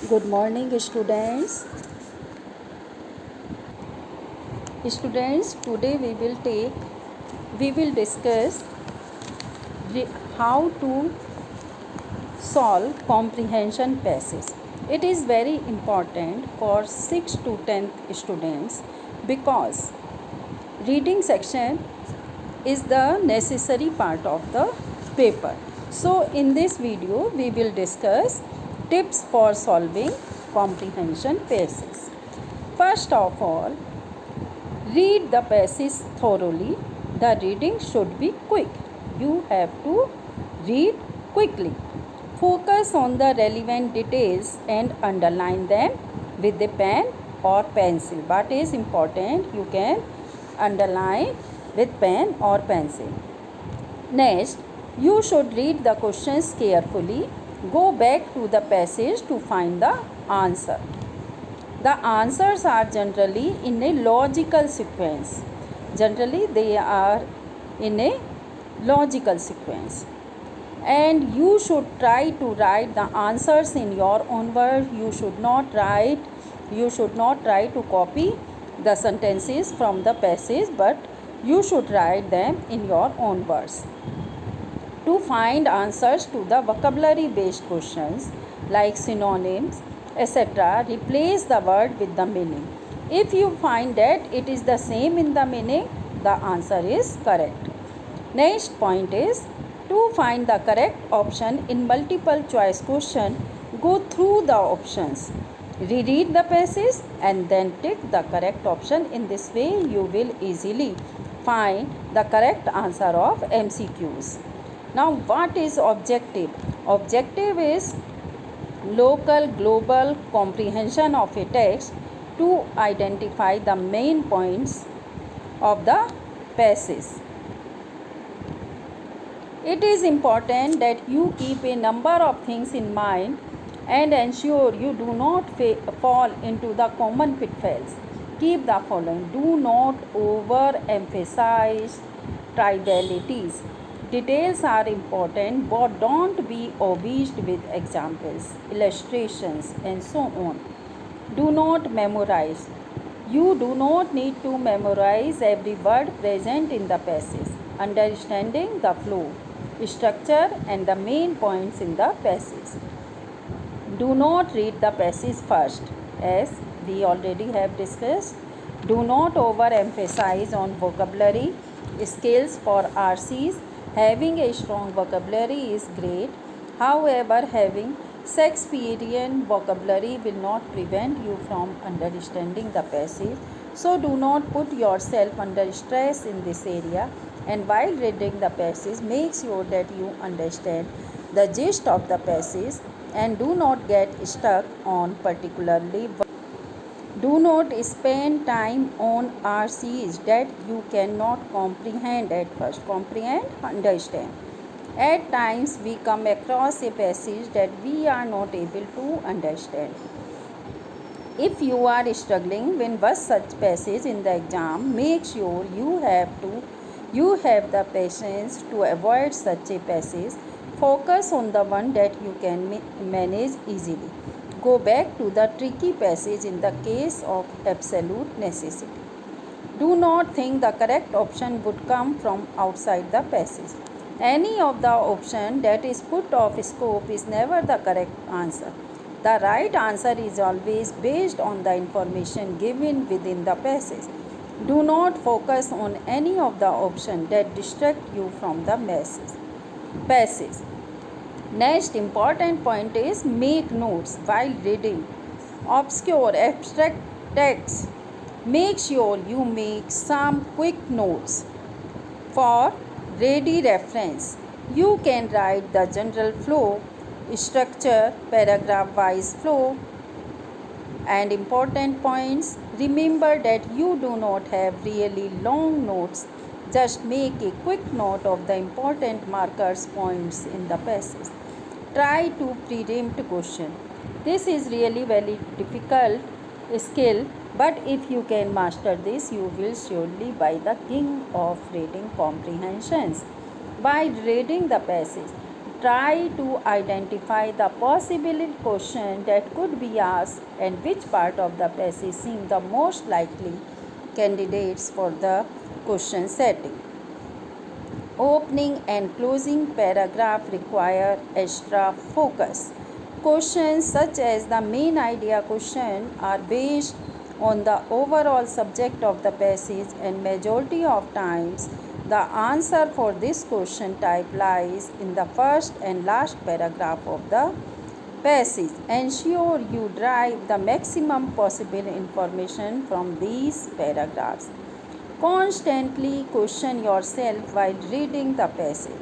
Good morning, students. Students, today we will discuss how to solve comprehension passage. It is very important for 6th to 10th students because reading section is the necessary part of the paper. So in this video we will discuss tips for solving comprehension passage. First of all, read the passage thoroughly. The reading should be quick. You have to read quickly. Focus on the relevant details and underline them with a pen or pencil. What is important, you can underline with pen or pencil. Next, you should read the questions carefully. Go back to the passage to find the answer. The answers are generally in a logical sequence. Generally, they are in a logical sequence. And you should try to write the answers in your own words. You should not try to copy the sentences from the passage, but you should write them in your own words. To find answers to the vocabulary based questions like synonyms, etc., replace the word with the meaning. If you find that it is the same in the meaning, the answer is correct. Next point is to find the correct option in multiple choice question, go through the options, reread the passage and then tick the correct option. In this way you will easily find the correct answer of MCQs. Now what is objective? Objective is local global comprehension of a text to identify the main points of the passage. It is important that you keep a number of things in mind and ensure you do not fall into the common pitfalls. Keep the following. Do not overemphasize trivialities. Details are important, but don't be obsessed with examples, illustrations, and so on. Do not memorize. You do not need to memorize every word present in the passage. Understanding the flow, structure, and the main points in the passage. Do not read the passage first, as we already have discussed. Do not overemphasize on vocabulary skills for RCs. Having a strong vocabulary is great. However, having Shakespearean vocabulary will not prevent you from understanding the passage. So do not put yourself under stress in this area, and while reading the passage, make sure that you understand the gist of the passage and do not get stuck on particularly. Do not spend time on RCs that you cannot comprehend at first. Comprehend, understand. At times we come across a passage that we are not able to understand. If you are struggling with one such passage in the exam, make sure you have the patience to avoid such a passage. Focus on the one that you can manage easily. Go back to the tricky passage in the case of absolute necessity. Do not think the correct option would come from outside the passage. Any of the option that is put off scope is never the correct answer. The right answer is always based on the information given within the passage. Do not focus on any of the options that distract you from the passage. Next important point is make notes while reading obscure abstract text. Make sure you make some quick notes for ready reference. You can write the general flow, structure, paragraph wise flow, and important points. Remember that you do not have really long notes. Just make a quick note of the important markers points in the passage. Try to preempt question. This is really very difficult skill, but if you can master this, you will surely be the king of reading comprehensions. By reading the passage, Try to identify the possible question that could be asked and which part of the passage seem the most likely candidates for the question setting. Opening and closing paragraph require extra focus. Questions such as the main idea question are based on the overall subject of the passage, and majority of times the answer for this question type lies in the first and last paragraph of the passage. Ensure you derive the maximum possible information from these paragraphs. Constantly question yourself while reading the passage.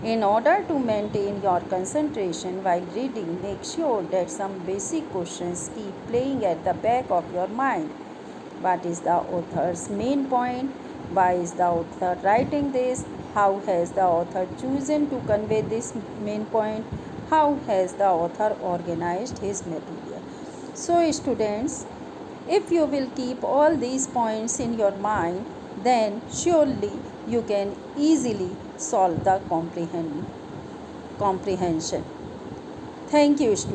In order to maintain your concentration while reading, make sure that some basic questions keep playing at the back of your mind. What is the author's main point? Why is the author writing this? How has the author chosen to convey this main point? How has the author organized his material? So, students, if you will keep all these points in your mind, then surely you can easily solve the comprehension. Thank you, students.